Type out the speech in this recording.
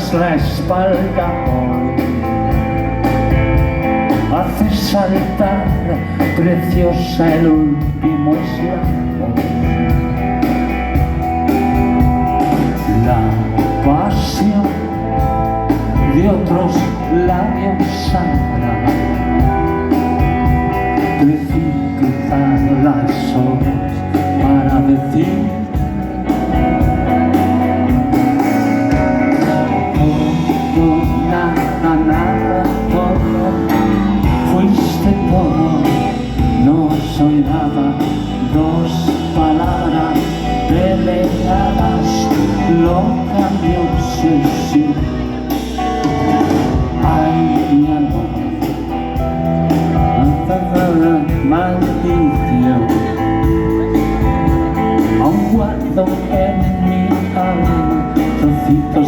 das la espalda hoy, haces saltar preciosa el último eslabón. La pasión de otros labios sangra, precipita las horas para decir todo, nada, nada, todo, fuiste todo, no soy nada, dos palabras delegadas, lo cambió sí. Hay algo, maldición, aún guardo en mi alma trocitos